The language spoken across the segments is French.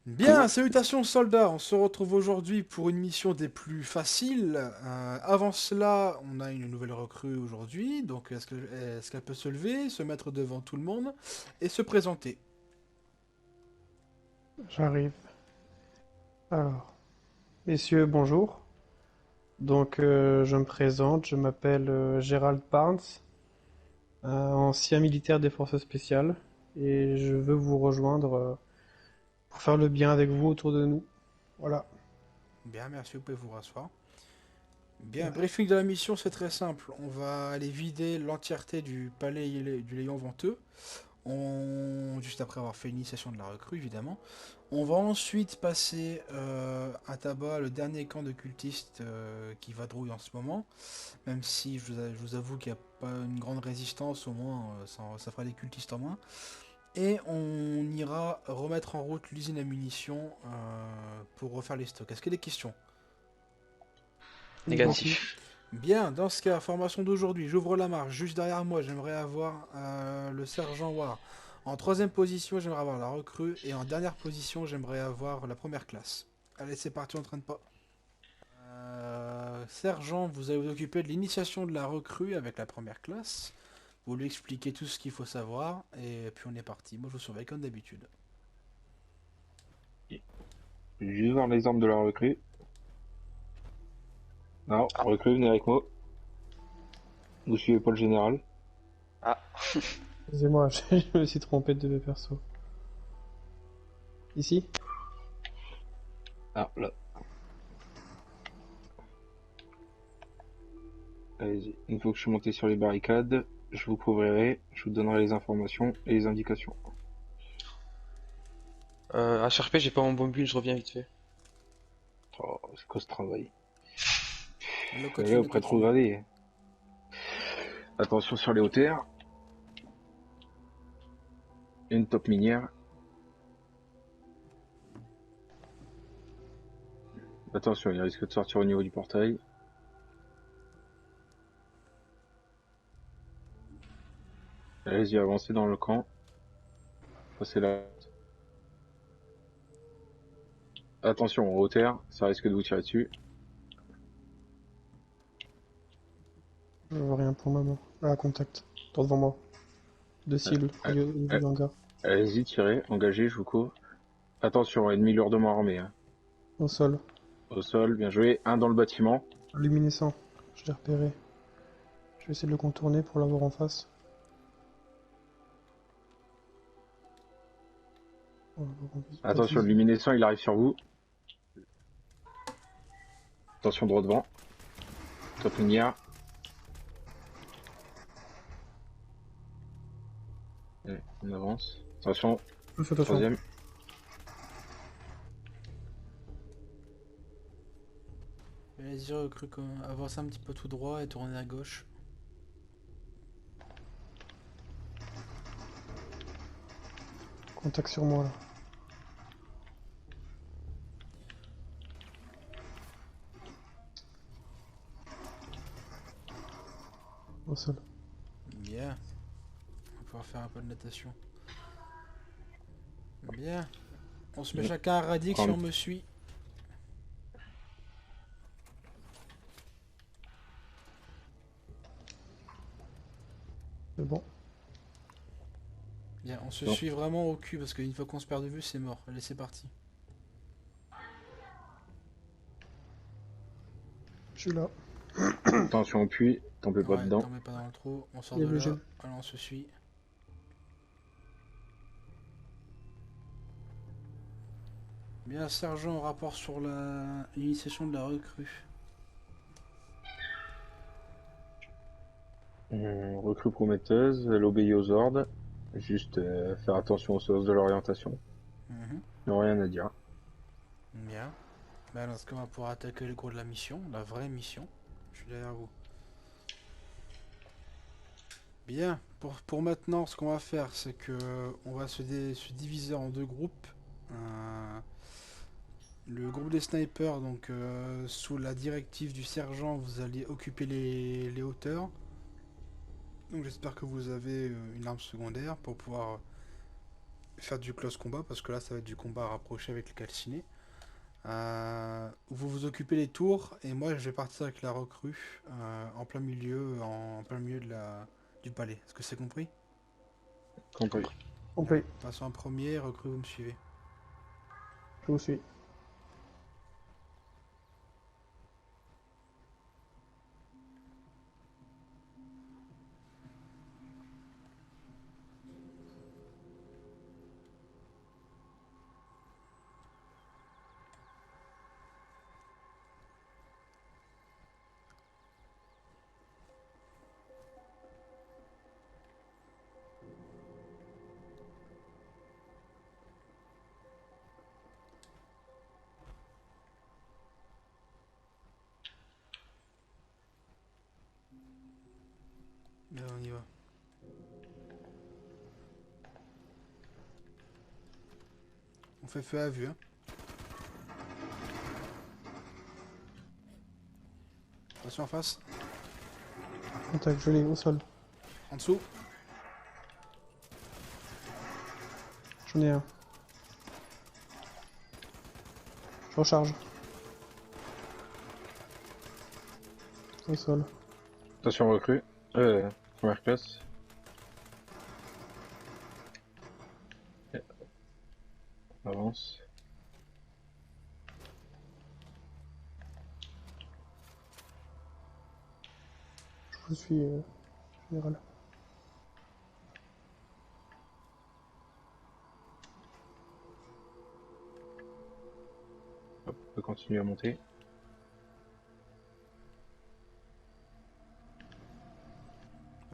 Bien, salutations soldats, on se retrouve aujourd'hui pour une mission des plus faciles. Avant cela, on a une nouvelle recrue aujourd'hui, donc est-ce qu'elle peut se lever, se mettre devant tout le monde et se présenter? J'arrive. Alors, messieurs, bonjour. Je me présente, je m'appelle Gérald Barnes, ancien militaire des forces spéciales, et je veux vous rejoindre pour faire le bien avec vous autour de nous. Voilà. Bien, merci, vous pouvez vous rasseoir. Bien, Ouais. briefing de la mission, c'est très simple. On va aller vider l'entièreté du palais du Léon Venteux. Juste après avoir fait l'initiation de la recrue, évidemment. On va ensuite passer à tabac le dernier camp de cultistes qui vadrouille en ce moment. Même si je vous avoue qu'il n'y a pas une grande résistance, au moins ça fera des cultistes en moins. Et on ira remettre en route l'usine à munitions pour refaire les stocks. Est-ce qu'il y a des questions? Négatif. Négatif. Bien, dans ce cas, formation d'aujourd'hui, j'ouvre la marche. Juste derrière moi, j'aimerais avoir le sergent War. En troisième position, j'aimerais avoir la recrue. Et en dernière position, j'aimerais avoir la première classe. Allez, c'est parti, on traîne pas. Sergent, vous allez vous occuper de l'initiation de la recrue avec la première classe. Vous lui expliquez tout ce qu'il faut savoir. Et puis on est parti. Moi, je vous surveille comme d'habitude. Juste dans l'exemple de la recrue. Non, Ah, recrue, venez avec moi. Vous suivez pas le général. ah, Excusez-moi, je me suis trompé de perso. Ici? Ah, là. Allez-y. Une fois que je suis monté sur les barricades, je vous couvrirai, je vous donnerai les informations et les indications. HRP, j'ai pas mon mobile, je reviens vite fait. Oh, c'est quoi ce travail? Le Allez, continue, au le continue. rétrogradé. Attention sur les hauteurs. Une top minière. Attention, il risque de sortir au niveau du portail. Allez-y, avancez dans le camp. Passez là. Attention, en hauteur, ça risque de vous tirer dessus. Je vois rien pour le moment. Ah, contact. Droit devant moi. Deux Euh, cibles au euh, niveau euh, du hangar. Allez-y, tirez, engagez, je vous couvre. Attention, ennemi lourdement armé, hein. Au sol. Au sol, bien joué. Un dans le bâtiment. Luminescent. Je l'ai repéré. Je vais essayer de le contourner pour l'avoir en face. Voilà, peut-être Attention, le visu. luminescent, il arrive sur vous. Attention, droit devant. Top minière. Allez, on avance. Attention, Fais attention. troisième. Allez-y, recrue, avancez un petit peu tout droit et tournez à gauche. Contact sur moi là. Au sol. Bien. On va pouvoir faire un peu de natation. Bien. On se met chacun à radique si Prendre. on me suit. C'est bon. Bien, on se Bon. suit vraiment au cul parce qu'une fois qu'on se perd de vue, c'est mort. Allez, c'est parti. Je suis là. Attention au puits, tombez pas Ouais, dedans. tombez pas dans le trou. On sort Il y a de le là. gel. Alors on se suit. Bien, sergent, rapport sur l'initiation de la recrue. Recrue prometteuse, elle obéit aux ordres. Juste faire attention au sens de l'orientation. Mhm. Non, rien à dire. Bien. Ben, dans ce cas, on va pouvoir attaquer le gros de la mission, la vraie mission. Je suis derrière vous. Bien. Pour maintenant, ce qu'on va faire, c'est que on va se diviser en deux groupes. Euh, le groupe des snipers, donc sous la directive du sergent, vous allez occuper les hauteurs. Donc j'espère que vous avez une arme secondaire pour pouvoir faire du close combat parce que là ça va être du combat rapproché avec les calcinés. Vous vous occupez des tours et moi je vais partir avec la recrue en plein milieu, du palais. Est-ce que c'est compris? Compris. Compris. Passons en premier, recrue, vous me suivez. Je vous suis. Là, on y va. On fait feu à vue, hein. Attention en face. Contact gelé au sol. En dessous. J'en ai un. Je recharge. Au sol. Attention recrue. Première classe. Ok. Avance. Je vous suis, général. Hop, on peut continuer à monter.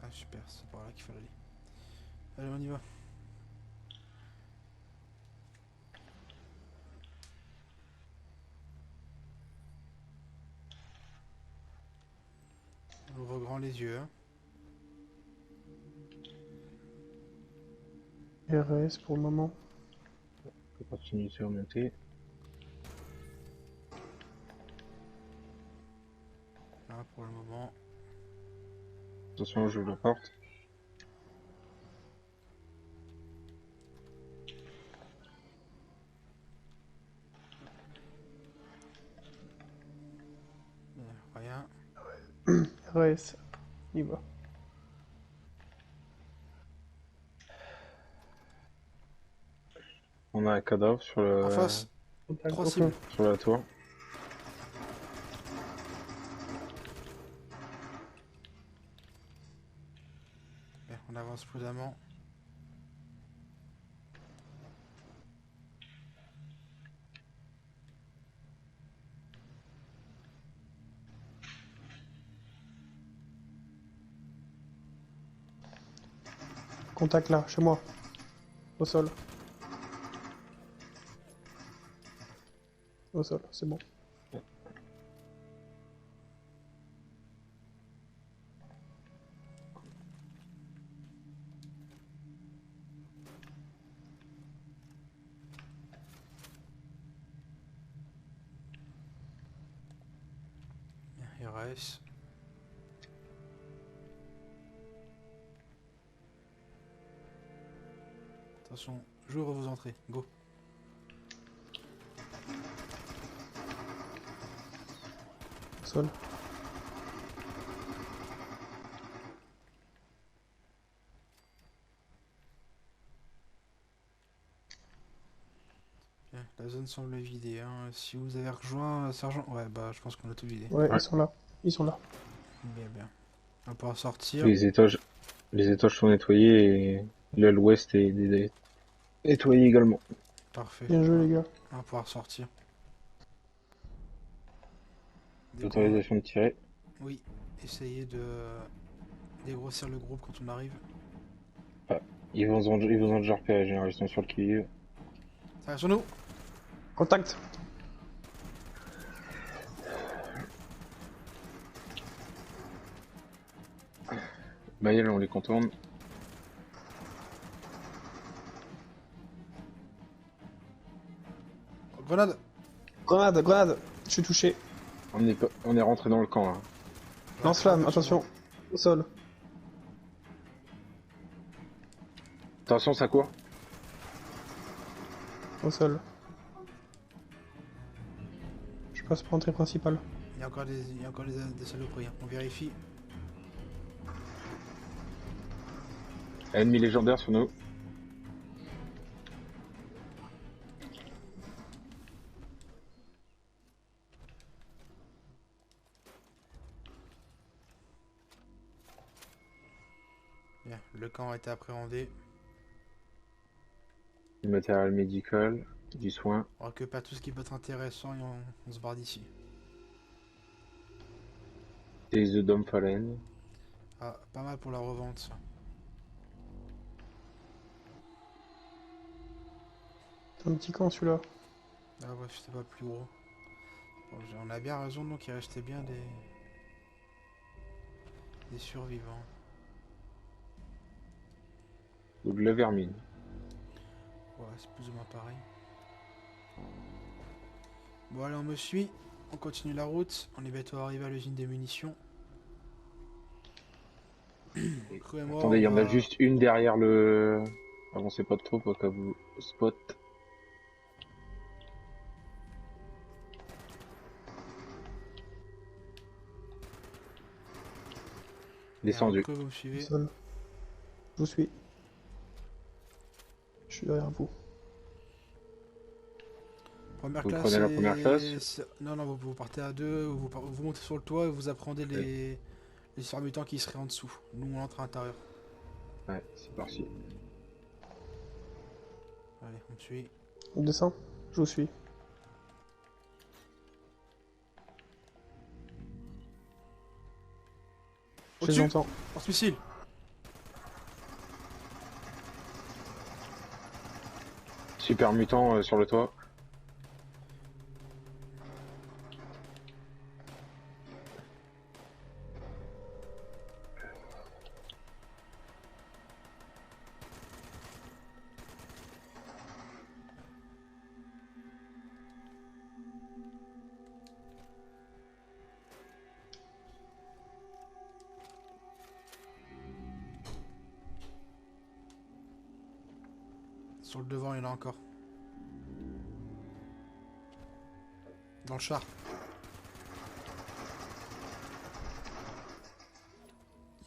Ah super, c'est par là qu'il fallait aller. Allez, on y va. On ouvre grand les yeux, hein. RS pour le moment. On peut continuer à monter. Là, pour le moment. Attention, j'ouvre la porte. Rien. RS. Il va. On a un cadavre sur En face, Contact 3 au cibles. fond. sur la tour. Bien, on avance prudemment. Contact là, chez moi. Au sol. Au sol, c'est bon. Bien, RS. Attention, j'ouvre vos entrées. Go. Au sol. Bien, la zone semble vidée, hein. Si vous avez rejoint Sergent... Ouais, bah je pense qu'on a tout vidé. Ouais, Ouais. ils sont là. Ils sont là. Bien, bien. On va pouvoir sortir. Les étages sont nettoyés et l'aile ouest est nettoyée également. Parfait. Bien joué, les gars. On va pouvoir sortir. Autorisation de tirer. Oui, essayez de dégrossir le groupe quand on arrive. Ils vous ont déjà repéré, général, ils sont sur le qui-vive. Ça va sur nous. Contact. Maël, on les contourne. Grenade. Grenade, grenade. Je suis touché. On est rentré dans le camp là. Lance-flamme, attention. Au sol. Attention, ça court. Au sol. Je passe par l'entrée principale. Il y a encore des saloperies, hein. On vérifie. Ennemi légendaire sur nous. Bien, le camp a été appréhendé. Du matériel médical, du soin. On récupère tout ce qui peut être intéressant et on se barre d'ici. Des œufs d'homme phalène. Ah, pas mal pour la revente ça. C'est un petit camp celui-là. Ah ouais, c'était pas plus gros. Bon, on a bien raison donc il restait bien des survivants. Ou de la vermine. Ouais, c'est plus ou moins pareil. Bon allez, on me suit. On continue la route. On est bientôt arrivé à l'usine des munitions. Cru et moi, Attendez, il y on en a va- juste une derrière le... Avancez pas trop pour qu'elle vous spot. Descendu. Cru, vous me Au suivez. sol. Je vous suis. Je suis derrière vous. Première Vous classe. prenez la première classe. Non, non, vous partez à deux. Vous montez sur le toit et vous apprenez les surmutants qui seraient en dessous. Nous, on entre à l'intérieur. Ouais, c'est parti. Allez, on me suit. On descend. Je vous suis. Je les Au-dessus. entends. Lance-missile. Super mutant sur le toit. Sur le devant, il y en a encore. Dans le char.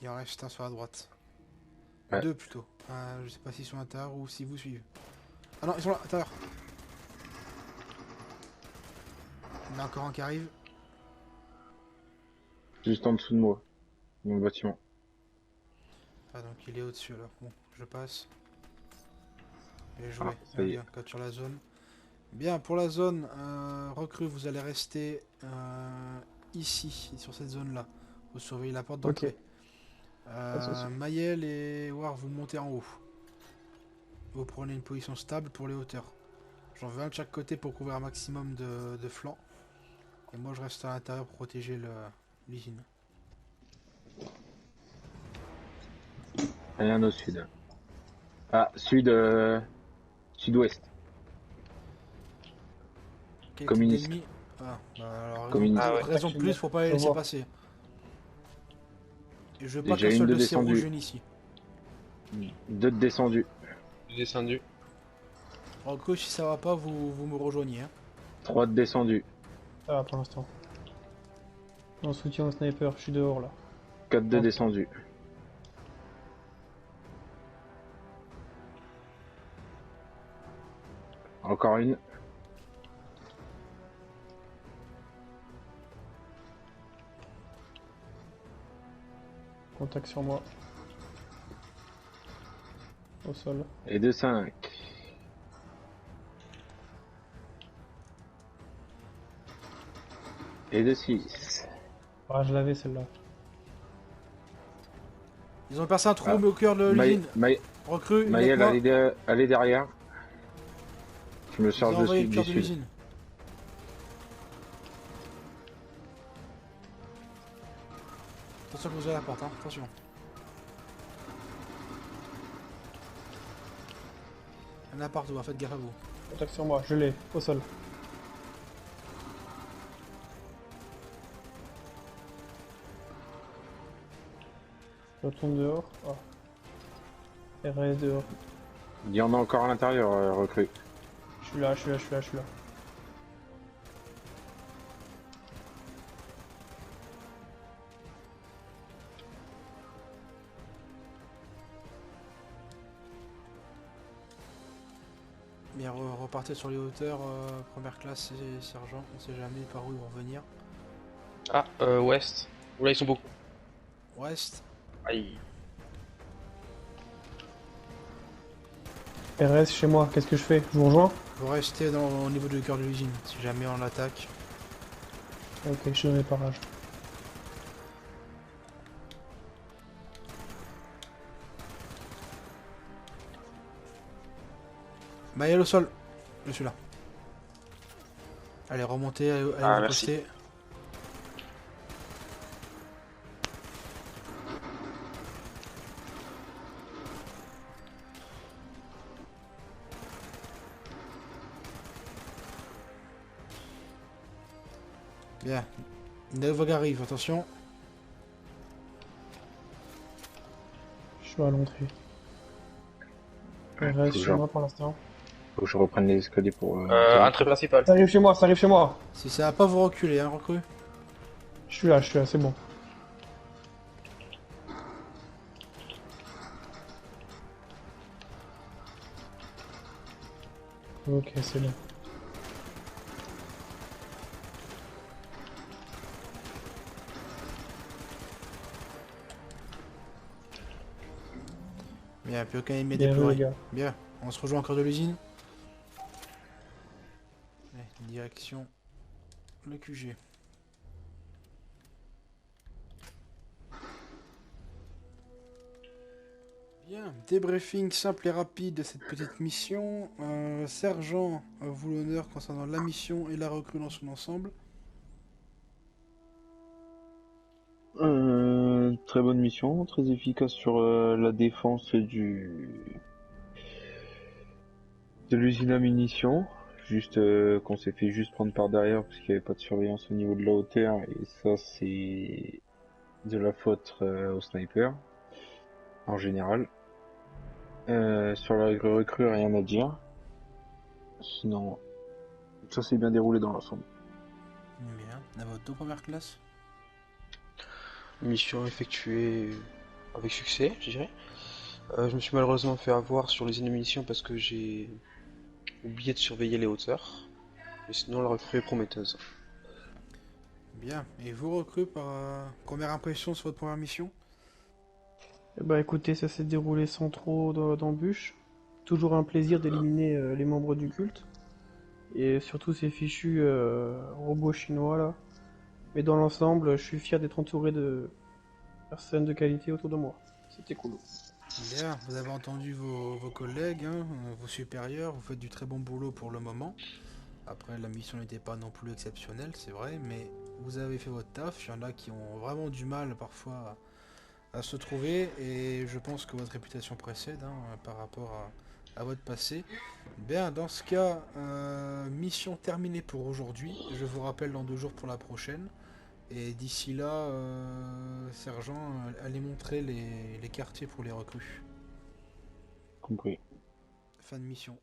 Il en reste un sur la droite. Ouais. Deux plutôt. Je sais pas s'ils sont à l'intérieur ou si vous suivez. Ah non, ils sont là, à l'intérieur. Il y en a encore un qui arrive. Juste en dessous de moi. Dans le bâtiment. Ah donc il est au-dessus alors. Bon, je passe. Bien joué. Ah, ça y est. Bien, capture la zone. Bien, pour la zone, recrue, vous allez rester ici, sur cette zone-là. Vous surveillez la porte d'entrée. de souci. Mayel et War, vous montez en haut. Vous prenez une position stable pour les hauteurs. J'en veux un de chaque côté pour couvrir un maximum de flancs. Et moi je reste à l'intérieur pour protéger l'usine. Rien au sud. Ah, sud-ouest. Quel type Communiste. d'ennemi? Ah, bah alors raison, Communiste. Ah ouais. raison de plus, faut pas les Je laisser vois. passer. Et je veux pas Déjà qu'un une seul de de ces descendue. rouges vienne ici. 2 de descendus. J'ai descendu. Recrue, si ça va pas, vous me rejoignez. Hein. 3 de descendus. Ça va pour l'instant. En soutien au sniper, je suis dehors là. 4 de Ok. descendus. Encore une. Contact sur moi. Au sol. Et de 5. Et de 6. Ah, je l'avais celle-là. Ils ont percé un trou Ah. au cœur de l'usine. Recrue, il est avec Maël, moi. allez derrière. Je me Ils ont charge envoyé le du cœur de sud. l'usine. Attention que vous ouvrez la porte, hein. Attention. Il y en a partout, hein. Faites gaffe à vous. Contact sur moi, je l'ai. Au sol. Je retourne dehors. Ah. RS dehors. Il y en a encore à l'intérieur, recrue. Je suis là, je suis là, je suis là, je suis là. Bien, repartez sur les hauteurs, première classe et sergent, on sait jamais par où ils vont venir. Ah, ouest. Oula, ils sont beaucoup. Ouest, Aïe. RS chez moi, qu'est-ce que je fais? Je vous rejoins? vous restez au niveau du cœur de l'usine, si jamais on l'attaque. Ok, je suis dans les parages. Maël au sol, je suis là. Allez, remontez, allez Ah, vous merci. poster. Bien. Nevog arrive, attention. Je suis à l'entrée. Faut RS que chez je, moi pour l'instant. faut que je reprenne les escaliers pour... Entrée principale. Ça arrive chez moi, ça arrive chez moi. Si ça va pas vous reculer, hein, recrue. Je suis là, c'est bon. Ok, c'est bon. Bien, plus aucun ennemi Bien joué, les déployé. gars. Bien, on se rejoint encore de l'usine. Allez, direction le QG. Bien, débriefing simple et rapide de cette petite mission. Sergent, à vous l'honneur concernant la mission et la recrue dans son ensemble. Très bonne mission, très efficace sur la défense de l'usine à munitions. Juste qu'on s'est fait juste prendre par derrière parce qu'il n'y avait pas de surveillance au niveau de la hauteur et ça c'est de la faute au sniper en général. Sur la recrue, rien à dire. Sinon, ça s'est bien déroulé dans l'ensemble. Bien, à votre dos première classe. Mission effectuée avec succès, je dirais. Je me suis malheureusement fait avoir sur les munitions parce que j'ai oublié de surveiller les hauteurs. Mais sinon, la recrue est prometteuse. Bien, et vous recrue par première impression sur votre première mission. Eh bah écoutez, ça s'est déroulé sans trop d'embûches. Toujours un plaisir d'éliminer les membres du culte. Et surtout ces fichus robots chinois là. Mais dans l'ensemble, je suis fier d'être entouré de personnes de qualité autour de moi. C'était cool. Bien, vous avez entendu vos collègues, hein, vos supérieurs, vous faites du très bon boulot pour le moment. Après, la mission n'était pas non plus exceptionnelle, c'est vrai, mais vous avez fait votre taf. Il y en a qui ont vraiment du mal parfois à se trouver, et je pense que votre réputation précède hein, par rapport à votre passé. Bien, dans ce cas, mission terminée pour aujourd'hui. Je vous rappelle dans 2 jours pour la prochaine. Et d'ici là, sergent, allez montrer les quartiers pour les recrues. Compris. Fin de mission.